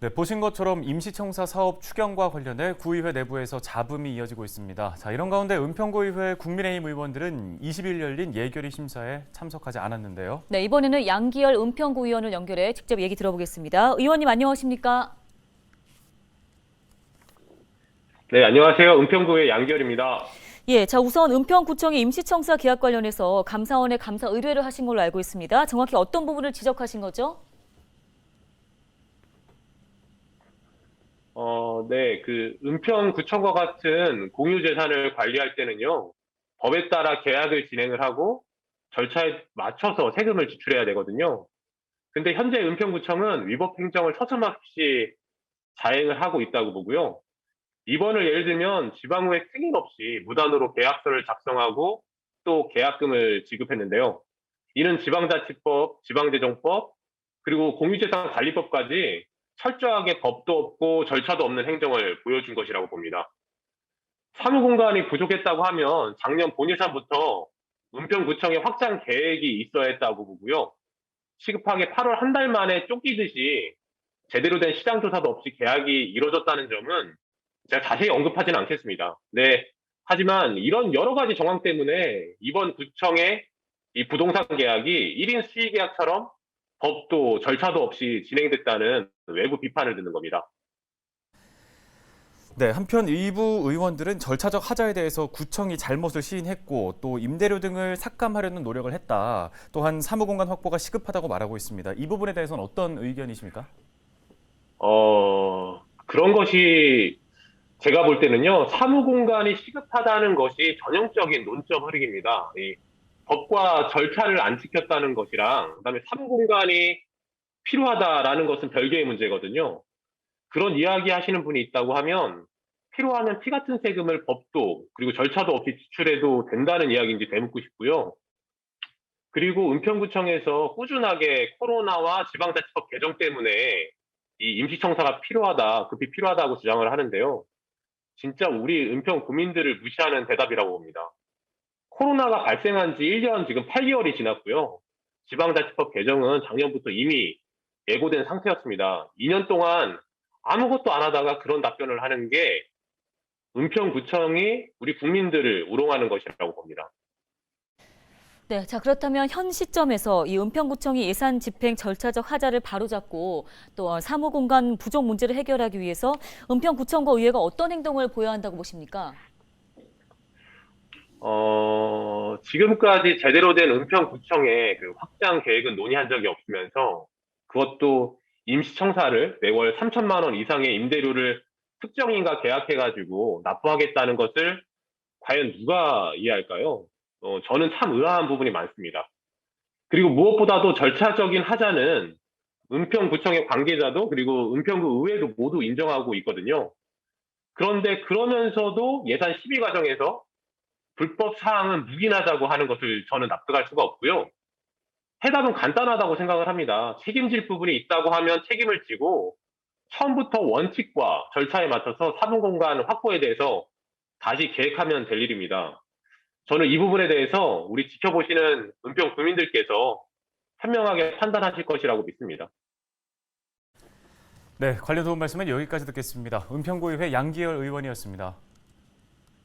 네, 보신 것처럼 임시청사 사업 추경과 관련해 구의회 내부에서 잡음이 이어지고 있습니다. 자, 이런 가운데 은평구의회 국민의힘 의원들은 20일 열린 예결위 심사에 참석하지 않았는데요. 네, 이번에는 양기열 은평구 의원을 연결해 직접 얘기 들어보겠습니다. 의원님 안녕하십니까? 네, 안녕하세요. 은평구의 양기열입니다. 예, 자 우선 은평구청의 임시청사 계약 관련해서 감사원에 감사 의뢰를 하신 걸로 알고 있습니다. 정확히 어떤 부분을 지적하신 거죠? 네, 은평구청과 같은 공유재산을 관리할 때는요, 법에 따라 계약을 진행을 하고 절차에 맞춰서 세금을 지출해야 되거든요. 근데 현재 은평구청은 위법 행정을 서슴없이 자행을 하고 있다고 보고요. 이번을 예를 들면 지방의회 승인 없이 무단으로 계약서를 작성하고 또 계약금을 지급했는데요. 이는 지방자치법, 지방재정법, 그리고 공유재산관리법까지 철저하게 법도 없고 절차도 없는 행정을 보여준 것이라고 봅니다. 사무공간이 부족했다고 하면 작년 본예산부터 은평구청의 확장 계획이 있어야 했다고 보고요. 시급하게 8월 한 달 만에 쫓기듯이 제대로 된 시장조사도 없이 계약이 이뤄졌다는 점은 제가 자세히 언급하지는 않겠습니다. 네. 하지만 이런 여러 가지 정황 때문에 이번 구청의 이 부동산 계약이 1인 수의 계약처럼 법도 절차도 없이 진행됐다는 외부 비판을 듣는 겁니다. 네, 한편 일부 의원들은 절차적 하자에 대해서 구청이 잘못을 시인했고 또 임대료 등을 삭감하려는 노력을 했다. 또한 사무공간 확보가 시급하다고 말하고 있습니다. 이 부분에 대해서는 어떤 의견이십니까? 그런 것이 제가 볼 때는요, 사무공간이 시급하다는 것이 전형적인 논점 흐름입니다. 이 법과 절차를 안 지켰다는 것이랑, 그다음에 사무공간이 필요하다라는 것은 별개의 문제거든요. 그런 이야기 하시는 분이 있다고 하면, 필요하면 피 같은 세금을 법도, 그리고 절차도 없이 지출해도 된다는 이야기인지 되묻고 싶고요. 그리고 은평구청에서 꾸준하게 코로나와 지방자치법 개정 때문에 이 임시청사가 필요하다, 급히 필요하다고 주장을 하는데요. 진짜 우리 은평 구민들을 무시하는 대답이라고 봅니다. 코로나가 발생한 지 1년 지금 8개월이 지났고요. 지방자치법 개정은 작년부터 이미 예고된 상태였습니다. 2년 동안 아무것도 안 하다가 그런 답변을 하는 게 은평구청이 우리 국민들을 우롱하는 것이라고 봅니다. 네, 자 그렇다면 현 시점에서 이 은평구청이 예산 집행 절차적 하자를 바로잡고 또 사무공간 부족 문제를 해결하기 위해서 은평구청과 의회가 어떤 행동을 보여야 한다고 보십니까? 지금까지 제대로 된 은평구청의 그 확장 계획은 논의한 적이 없으면서 그것도 임시청사를 매월 3천만 원 이상의 임대료를 특정인과 계약해가지고 납부하겠다는 것을 과연 누가 이해할까요? 저는 참 의아한 부분이 많습니다. 그리고 무엇보다도 절차적인 하자는 은평구청의 관계자도 그리고 은평구 의회도 모두 인정하고 있거든요. 그런데 그러면서도 예산 심의 과정에서 불법 사항은 묵인하자고 하는 것을 저는 납득할 수가 없고요. 해답은 간단하다고 생각을 합니다. 책임질 부분이 있다고 하면 책임을 지고 처음부터 원칙과 절차에 맞춰서 사무공간 확보에 대해서 다시 계획하면 될 일입니다. 저는 이 부분에 대해서 우리 지켜보시는 은평 구민들께서 현명하게 판단하실 것이라고 믿습니다. 네, 관련 도움 말씀은 여기까지 듣겠습니다. 은평구의회 양기열 의원이었습니다.